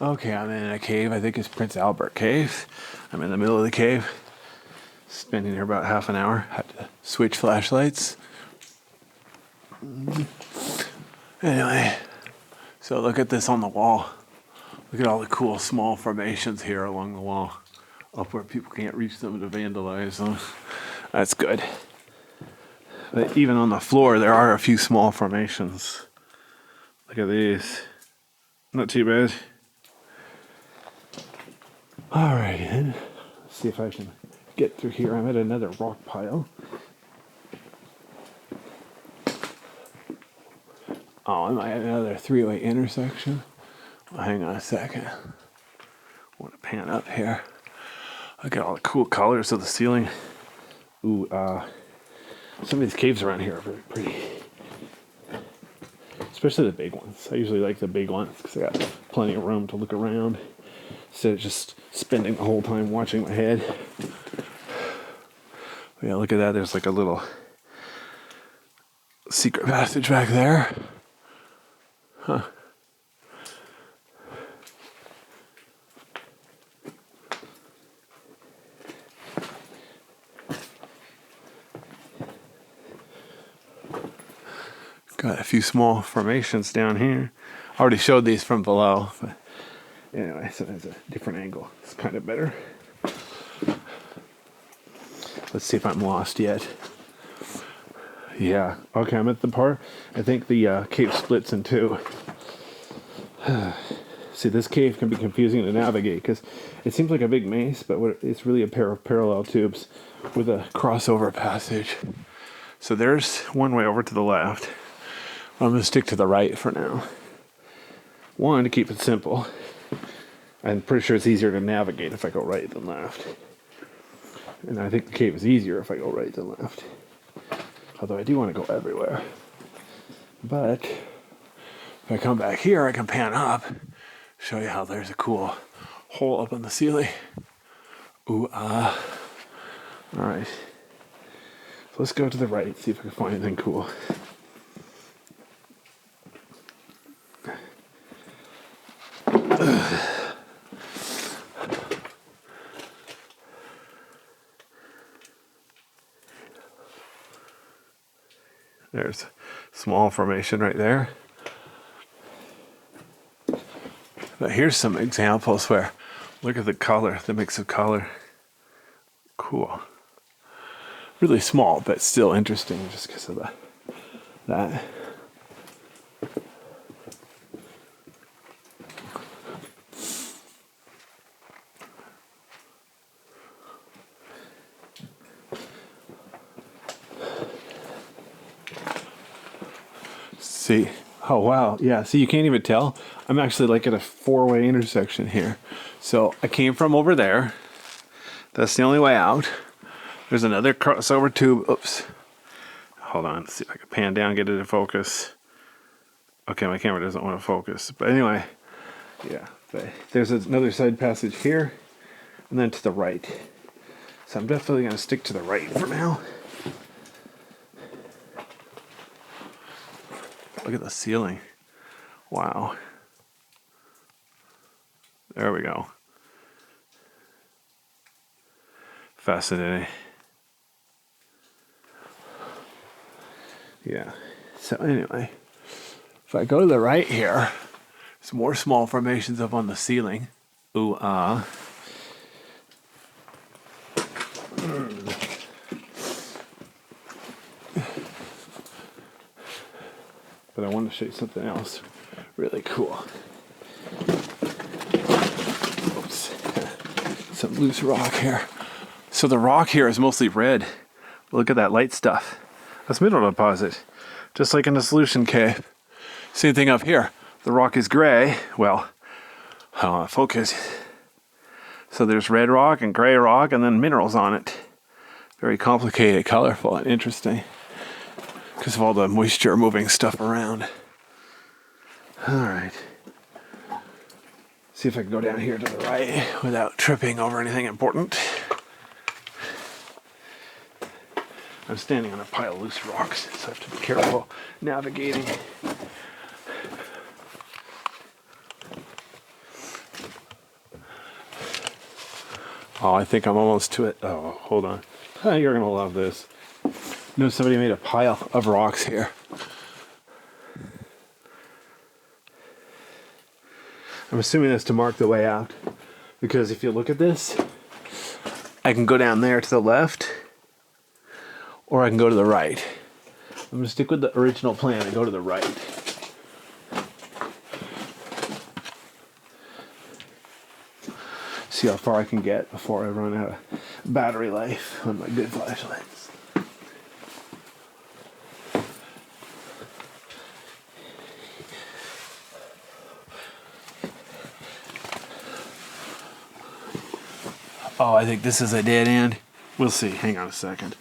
Okay, I'm in a cave. I think it's Prince Albert Cave. I'm in the middle of the cave. Spending here about half an hour. Had to switch flashlights. Anyway, so look at this on the wall. Look at all the cool small formations here along the wall. Up where people can't reach them to vandalize them. That's good. But even on the floor, there are a few small formations. Look at these. Not too bad. Alright, then. Let's see if I can get through here. I'm at another rock pile. Oh, am I at another three-way intersection? Well, hang on a second. I want to pan up here. Look at all the cool colors of the ceiling. Ooh, some of these caves around here are very pretty. Especially the big ones. I usually like the big ones because I got plenty of room to look around instead of just spending the whole time watching my head. But yeah, look at that. There's like a little secret passage back there. Huh. Got a few small formations down here. I already showed these from below, but anyway, so there's a different angle. It's kind of better. Let's see if I'm lost yet. Yeah, okay, I'm at the part. I think the cave splits in two. See, this cave can be confusing to navigate because it seems like a big maze, but it's really a pair of parallel tubes with a crossover passage. So there's one way over to the left. I'm going to stick to the right for now. One, to keep it simple. I'm pretty sure it's easier to navigate if I go right than left. And I think the cave is easier if I go right than left. Although I do want to go everywhere. But if I come back here, I can pan up. Show you how there's a cool hole up in the ceiling. Ooh, Alright. So let's go to the right, see if I can find anything cool. There's a small formation right there. But here's some examples where, look at the color, the mix of color. Cool. Really small, but still interesting just because of that. See, oh wow, yeah, see, you can't even tell. I'm actually like at a four-way intersection here. So I came from over there. That's the only way out. There's another crossover tube. Oops. Hold on, let's see if I can pan down, get it in focus. Okay, my camera doesn't want to focus. But anyway, yeah, there's another side passage here, and then to the right. So I'm definitely going to stick to the right for now. Look at the ceiling. Wow. There we go. Fascinating. Yeah. So anyway, if I go to the right here, there's more small formations up on the ceiling. Ooh, But I want to show you something else really cool. Oops. Some loose rock here. So the rock here is mostly red. Look at that light stuff. That's mineral deposit. Just like in the solution cave. Same thing up here. The rock is gray. Well, I don't want to focus. So there's red rock and gray rock and then minerals on it. Very complicated, colorful, and interesting. Because of all the moisture moving stuff around. Alright. See if I can go down here to the right without tripping over anything important. I'm standing on a pile of loose rocks, so I have to be careful navigating. Oh, I think I'm almost to it. Oh, hold on. You're gonna love this. You know, somebody made a pile of rocks here. I'm assuming that's to mark the way out, because if you look at this, I can go down there to the left, or I can go to the right. I'm gonna stick with the original plan and go to the right. See how far I can get before I run out of battery life on my good flashlights. Oh, I think this is a dead end. We'll see. Hang on a second.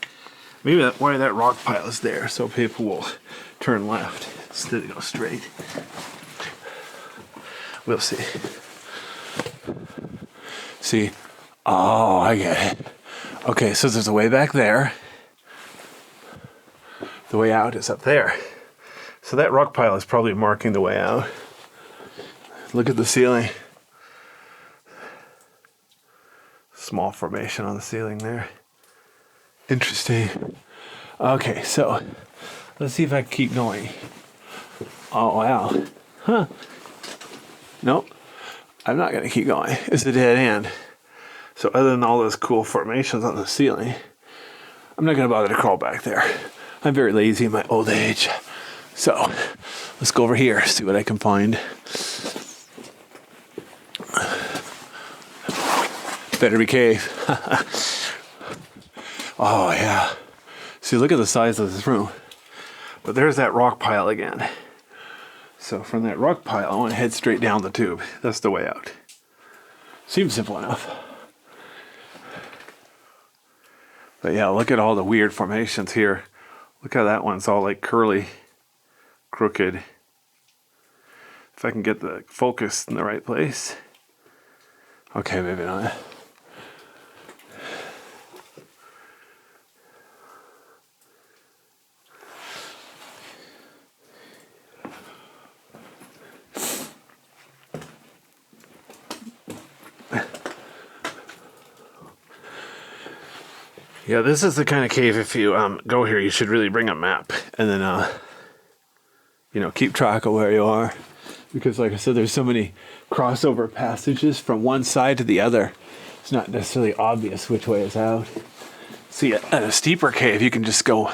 Maybe that's why that rock pile is there, so people will turn left instead of go straight. We'll see. See? Oh, I get it. Okay, so there's a way back there. The way out is up there. So that rock pile is probably marking the way out. Look at the ceiling. Small formation on the ceiling there. Interesting. Okay, so let's see if I can keep going. Oh, wow. Huh. Nope. I'm not going to keep going. It's a dead end. So other than all those cool formations on the ceiling, I'm not going to bother to crawl back there. I'm very lazy in my old age. So let's go over here, see what I can find. Better be cave. Oh, yeah. See, look at the size of this room. But there's that rock pile again. So from that rock pile, I want to head straight down the tube. That's the way out. Seems simple enough. But yeah, look at all the weird formations here. Look how that one's all like curly, crooked. If I can get the focus in the right place. Okay, maybe not. Yeah, this is the kind of cave, if you go here, you should really bring a map and then, keep track of where you are. Because like I said, there's so many crossover passages from one side to the other. It's not necessarily obvious which way is out. See, at a steeper cave, you can just go,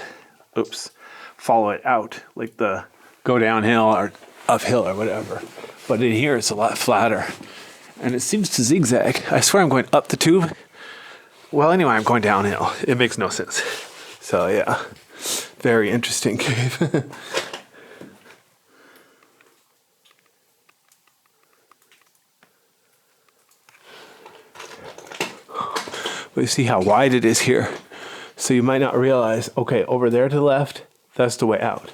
follow it out, like go downhill or uphill or whatever. But in here, it's a lot flatter. And it seems to zigzag. I swear I'm going up the tube. Well, anyway, I'm going downhill. It makes no sense. So, yeah. Very interesting cave. But you see how wide it is here. So you might not realize, okay, over there to the left, that's the way out.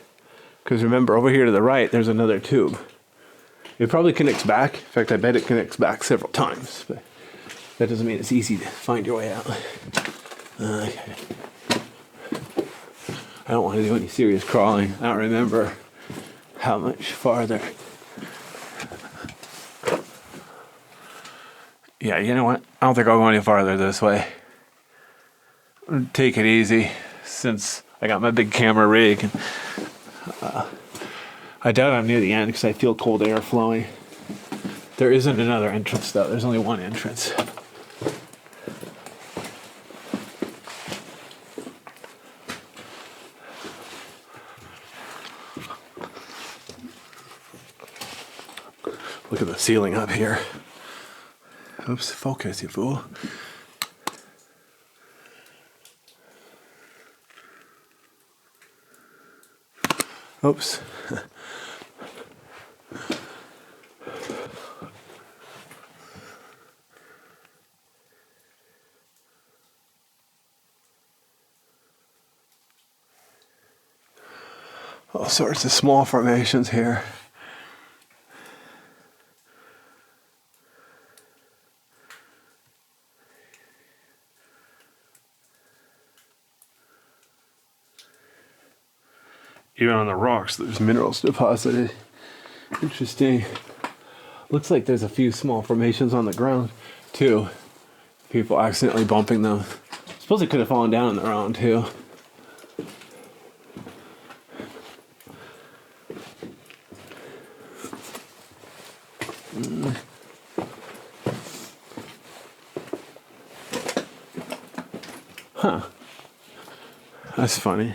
Because remember, over here to the right, there's another tube. It probably connects back. In fact, I bet it connects back several times. But that doesn't mean it's easy to find your way out. Okay. I don't want to do any serious crawling. I don't remember how much farther. Yeah, you know what? I don't think I'll go any farther this way. Take it easy since I got my big camera rig. I doubt I'm near the end because I feel cold air flowing. There isn't another entrance though. There's only one entrance. Look at the ceiling up here. Oops, focus, you fool. Oops. All sorts of small formations here. Even on the rocks, there's minerals deposited. Interesting. Looks like there's a few small formations on the ground, too. people accidentally bumping them. I suppose they could have fallen down on their own too. Huh. That's funny.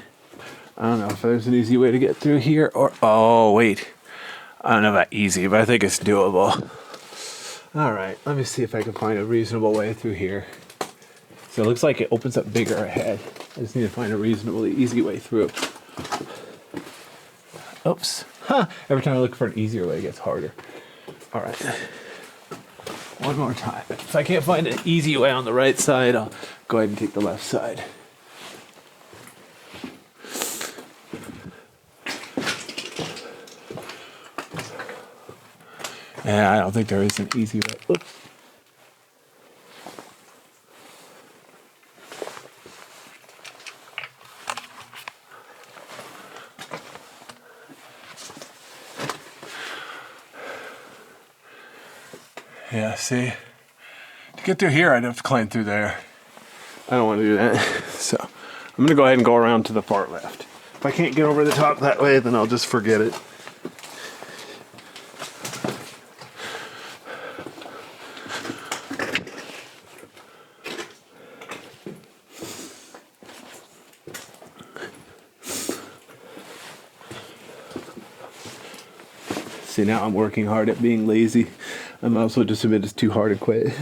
I don't know if there's an easy way to get through here or... Oh, wait. I don't know about easy, but I think it's doable. All right, let me see if I can find a reasonable way through here. So it looks like it opens up bigger ahead. I just need to find a reasonably easy way through. Oops. Huh. Every time I look for an easier way, it gets harder. All right. One more time. If I can't find an easy way on the right side, I'll go ahead and take the left side. Yeah, I don't think there is an easy way. Oops. Yeah, see? To get through here, I'd have to climb through there. I don't want to do that. So I'm going to go ahead and go around to the far left. If I can't get over the top that way, then I'll just forget it. See, now I'm working hard at being lazy. I'm also just admit it's too hard to quit.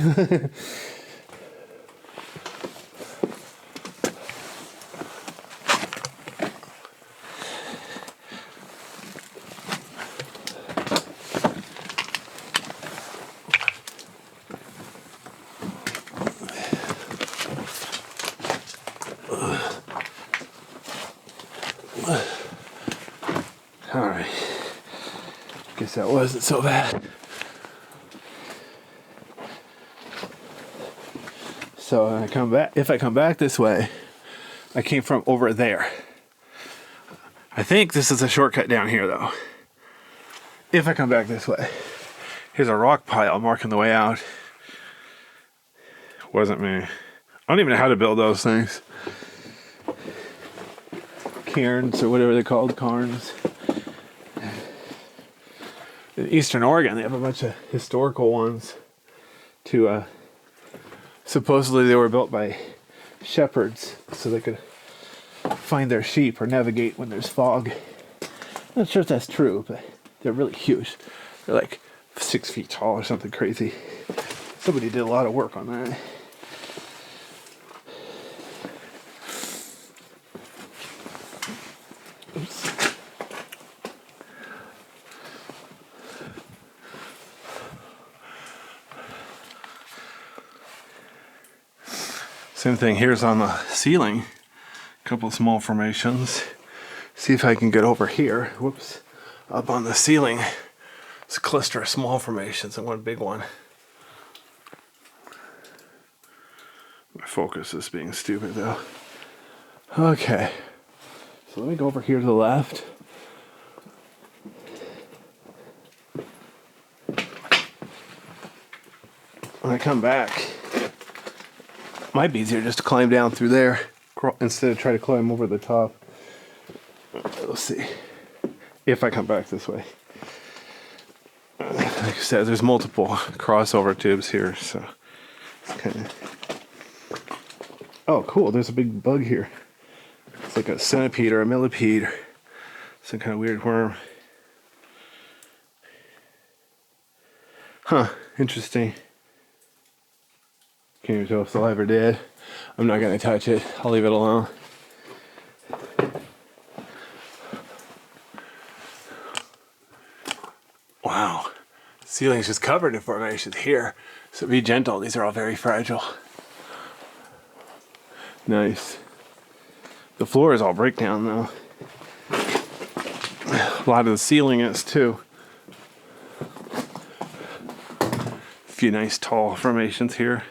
All right. Guess that wasn't so bad. So when I come back, if I come back this way, I came from over there. I think this is a shortcut down here though. If I come back this way. Here's a rock pile marking the way out. Wasn't me. I don't even know how to build those things. Cairns or whatever they're called, cairns. In Eastern Oregon, they have a bunch of historical ones to supposedly they were built by shepherds so they could find their sheep or navigate when there's fog. I'm not sure if that's true, but they're really huge. They're like 6 feet tall or something crazy. Somebody did a lot of work on that. Oops. Same thing, here's on the ceiling, a couple of small formations. See if I can get over here. Whoops. Up on the ceiling, it's a cluster of small formations and one big one. My focus is being stupid though. Okay, so let me go over here to the left. When I come back, might be easier just to climb down through there instead of try to climb over the top. Let's see if I come back this way. Like I said, there's multiple crossover tubes here, so it's kind of... Oh, cool, there's a big bug here. It's like a centipede or a millipede or some kind of weird worm. Huh, interesting. Can't even tell if it's alive or dead. I'm not gonna touch it. I'll leave it alone. Wow. The ceiling's just covered in formations here. So be gentle. These are all very fragile. Nice. The floor is all breakdown though. A lot of the ceiling is too. A few nice tall formations here.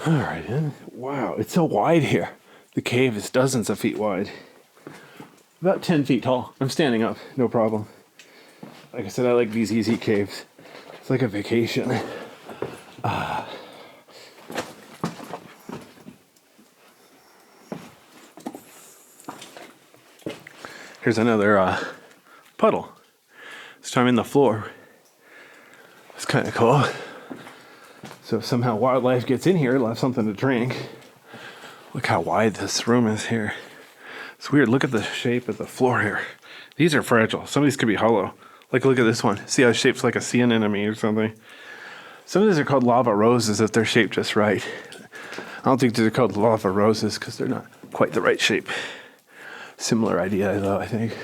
All right, wow, it's so wide here. The cave is dozens of feet wide. About 10 feet tall. I'm standing up, no problem. Like I said, I like these easy caves. It's like a vacation. Here's another puddle. This time in the floor. It's kind of cool. So if somehow wildlife gets in here, it'll have something to drink. Look how wide this room is here. It's weird. Look at the shape of the floor here. These are fragile. Some of these could be hollow. Like, look at this one. See how it's shaped like a sea anemone or something? Some of these are called lava roses if they're shaped just right. I don't think they're called lava roses because they're not quite the right shape. Similar idea, though, I think.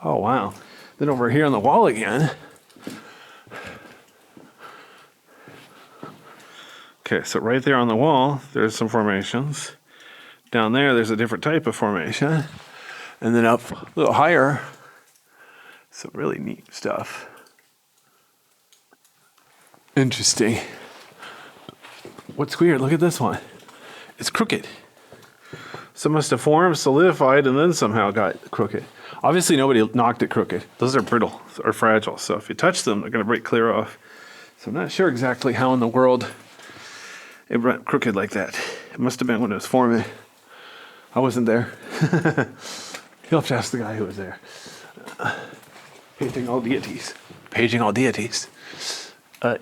Oh, wow. Then over here on the wall again. Okay, so right there on the wall, there's some formations. Down there, there's a different type of formation. And then up a little higher, some really neat stuff. Interesting. What's weird? Look at this one. It's crooked. Some must have formed, solidified, and then somehow got crooked. Obviously, nobody knocked it crooked. Those are brittle or fragile. So if you touch them, they're going to break clear off. So I'm not sure exactly how in the world it went crooked like that. It must have been when it was forming. I wasn't there. You'll have to ask the guy who was there. Painting all deities. Paging all deities.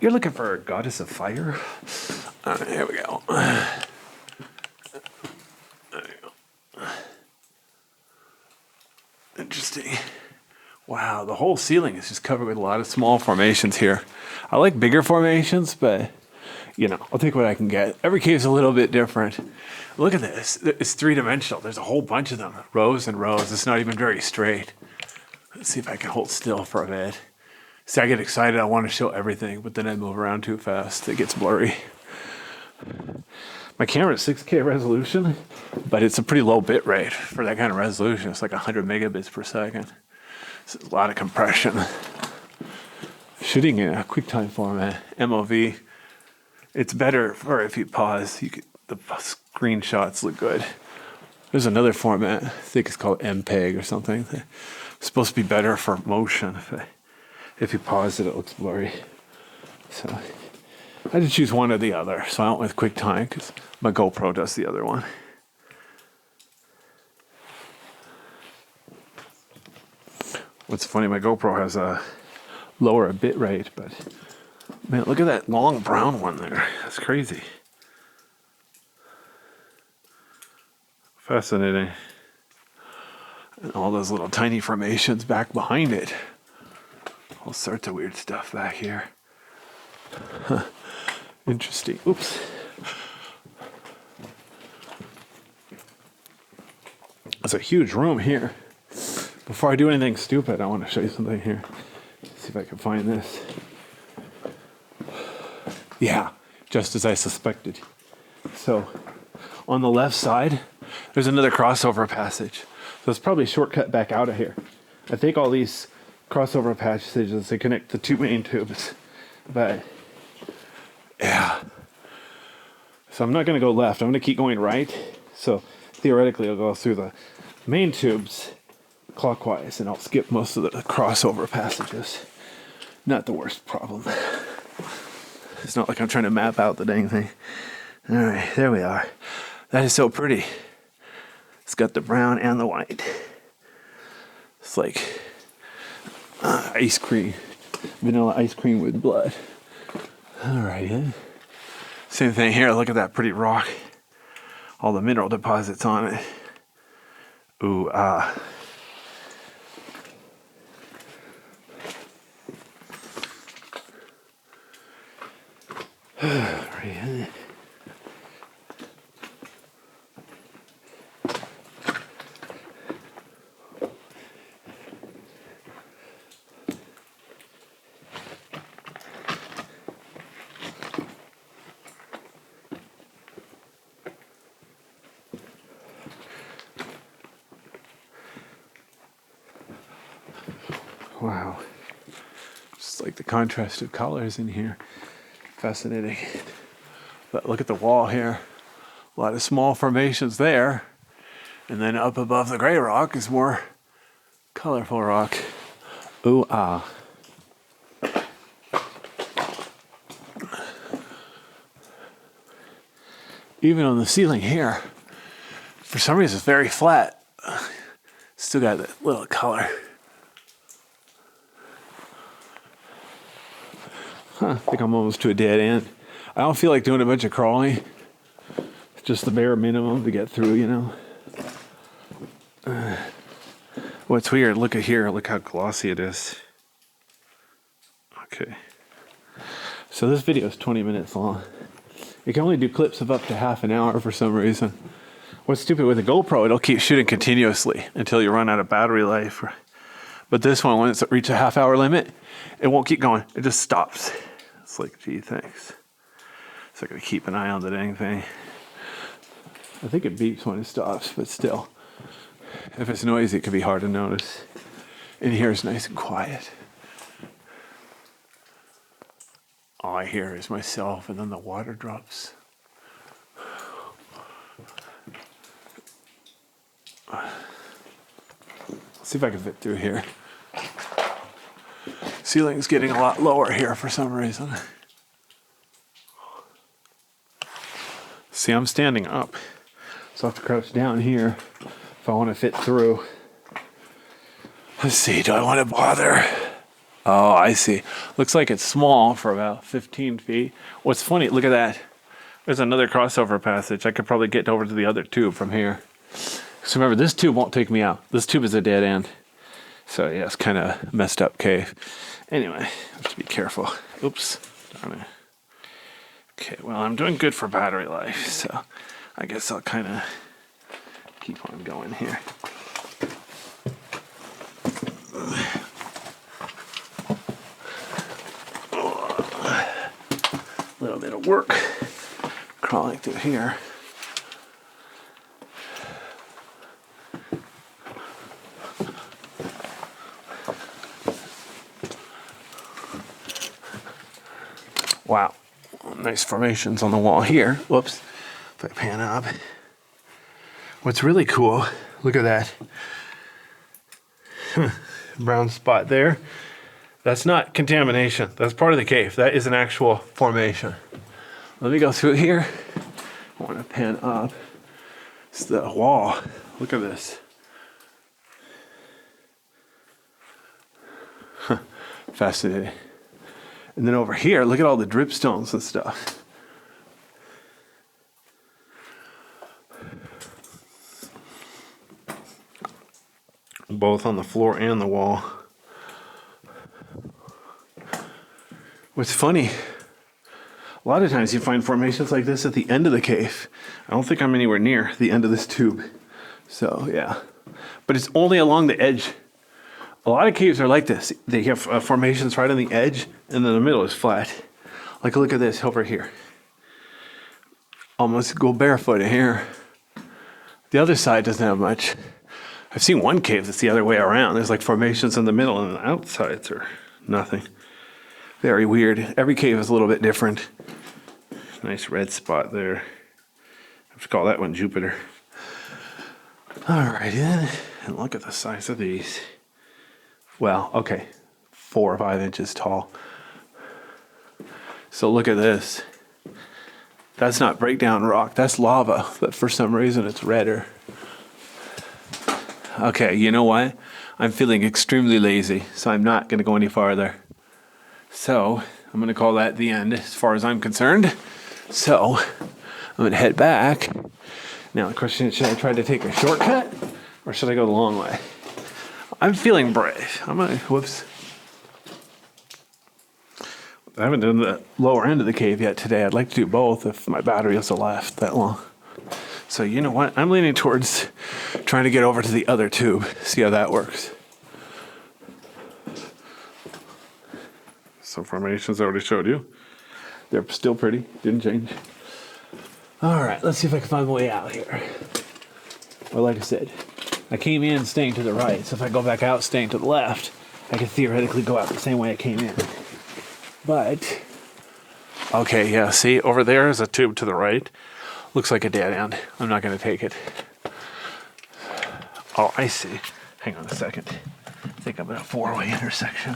You're looking for a goddess of fire? Here we go. There you go. Interesting. Wow, the whole ceiling is just covered with a lot of small formations here. I like bigger formations, but you know, I'll take what I can get. Every cave is a little bit different. Look at this. It's three-dimensional. There's a whole bunch of them. Rows and rows. It's not even very straight. Let's see if I can hold still for a bit. See, I get excited. I want to show everything, but then I move around too fast. It gets blurry. My camera's 6K resolution, but it's a pretty low bit rate for that kind of resolution. It's like 100 megabits per second. It's a lot of compression. Shooting in a QuickTime format, MOV, it's better for if you pause. The screenshots look good. There's another format. I think it's called MPEG or something. It's supposed to be better for motion. If you pause it, it looks blurry. So I had to choose one or the other. So I went with QuickTime because my GoPro does the other one. What's funny, my GoPro has a lower bit rate, but man, look at that long brown one there. That's crazy. Fascinating. And all those little tiny formations back behind it. All sorts of weird stuff back here. Huh. Interesting. Oops. It's a huge room here. Before I do anything stupid, I want to show you something here. See if I can find this. Yeah, just as I suspected. So, on the left side, there's another crossover passage. So it's probably a shortcut back out of here. I think all these crossover passages, they connect the two main tubes. But, yeah. So I'm not going to go left. I'm going to keep going right. So theoretically, I'll go through the main tubes clockwise, and I'll skip most of the crossover passages. Not the worst problem. It's not like I'm trying to map out the dang thing. All right, there we are. That is so pretty. It's got the brown and the white. It's like ice cream, vanilla ice cream with blood. All right. Same thing here. Look at that pretty rock. All the mineral deposits on it. Ooh, right. Wow. Just like the contrast of colors in here. Fascinating. But look at the wall here. A lot of small formations there. And then up above the gray rock is more colorful rock. Ooh, ah. even on the ceiling here, for some reason it's very flat. Still got that little color. I think I'm almost to a dead end. I don't feel like doing a bunch of crawling. It's just the bare minimum to get through, you know. What's weird, look at here, look how glossy it is. Okay. So this video is 20 minutes long. You can only do clips of up to half an hour for some reason. What's stupid with a GoPro, it'll keep shooting continuously until you run out of battery life. But this one, when it's reached a half-hour limit, it won't keep going. It just stops. It's like, gee, thanks. So I gotta keep an eye on the dang thing. I think it beeps when it stops, but still. If it's noisy, it can be hard to notice. In here it's nice and quiet. All I hear is myself, and then the water drops. Let's see if I can fit through here. Ceiling's getting a lot lower here for some reason. See, I'm standing up, so I have to crouch down here if I want to fit through. Let's see, do I want to bother? Oh, I see. Looks like it's small for about 15 feet. What's funny, look at that. There's another crossover passage. I could probably get over to the other tube from here. So remember, this tube won't take me out. This tube is a dead end. So yeah, it's kind of messed up cave. Anyway, I have to be careful. Oops, darn it. Okay, well, I'm doing good for battery life, so I guess I'll kind of keep on going here. A little bit of work crawling through here. Wow, nice formations on the wall here. Whoops, if I pan up. What's really cool, look at that. Brown spot there. That's not contamination. That's part of the cave. That is an actual formation. Let me go through here. I want to pan up. It's the wall. Look at this. Fascinating. And then over here, look at all the dripstones and stuff. Both on the floor and the wall. What's funny, a lot of times you find formations like this at the end of the cave. I don't think I'm anywhere near the end of this tube. So yeah, but it's only along the edge. A lot of caves are like this. They have formations right on the edge, and then the middle is flat. Like, look at this over here. Almost go barefoot in here. The other side doesn't have much. I've seen one cave that's the other way around. There's like formations in the middle, and the outsides are nothing. Very weird. Every cave is a little bit different. Nice red spot there. I have to call that one Jupiter. Alrighty then. And look at the size of these. Well, okay, 4 or 5 inches tall. So look at this. That's not breakdown rock, that's lava, but for some reason it's redder. Okay, you know what? I'm feeling extremely lazy, so I'm not gonna go any farther. So, I'm gonna call that the end as far as I'm concerned. So, I'm gonna head back. Now the question is, should I try to take a shortcut or should I go the long way? I'm feeling brave. Whoops. I haven't done the lower end of the cave yet today. I'd like to do both if my battery is left that long. So you know what? I'm leaning towards trying to get over to the other tube. See how that works. Some formations I already showed you. They're still pretty. Didn't change. All right, let's see if I can find my way out here. Well, like I said, I came in staying to the right, so if I go back out staying to the left, I could theoretically go out the same way I came in. But, okay, yeah, see, over there is a tube to the right. Looks like a dead end. I'm not going to take it. Oh, I see. Hang on a second. I think I'm at a 4-way intersection.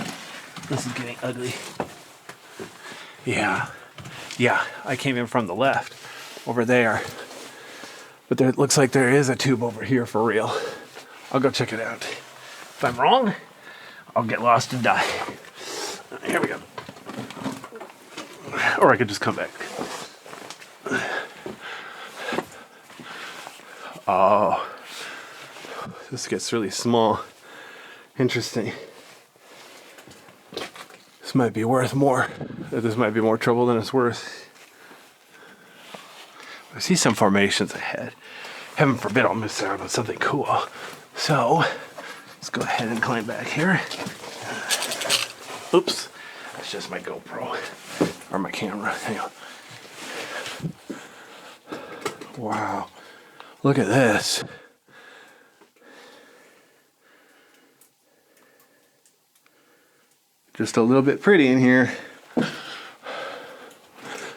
This is getting ugly. Yeah, I came in from the left. over there. But there, it looks like there is a tube over here for real. I'll go check it out. If I'm wrong, I'll get lost and die. Here we go. Or I could just come back. Oh, this gets really small. Interesting. This might be worth more. This might be more trouble than it's worth. I see some formations ahead. Heaven forbid I'll miss out on something cool. So, let's go ahead and climb back here. Oops, that's just my GoPro. Or my camera. Hang on. Wow. Look at this. Just a little bit pretty in here.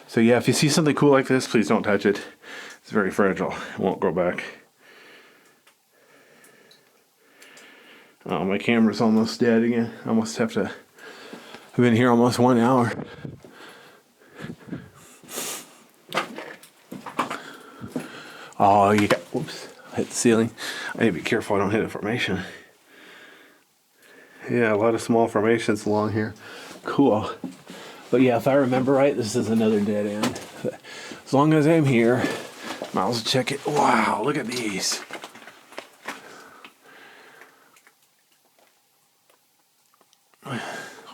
So yeah, if you see something cool like this, please don't touch it. It's very fragile. It won't grow back. Oh, my camera's almost dead again. I almost have to... I've been here almost 1 hour. Oh, you got... Whoops. I hit the ceiling. I need to be careful I don't hit a formation. Yeah, a lot of small formations along here. Cool. But yeah, if I remember right, this is another dead end. As long as I'm here, might as well check it. Wow, look at these.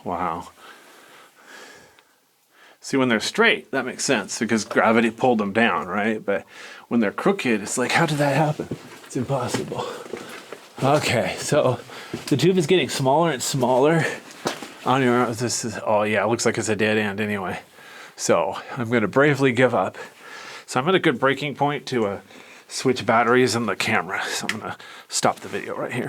Wow. See, when they're straight, that makes sense because gravity pulled them down, right? But when they're crooked, it's like, how did that happen? It's impossible. Okay, so the tube is getting smaller and smaller. I don't even know if this is, oh yeah, it looks like it's a dead end anyway. So I'm going to bravely give up. So I'm at a good breaking point to switch batteries in the camera. So I'm going to stop the video right here.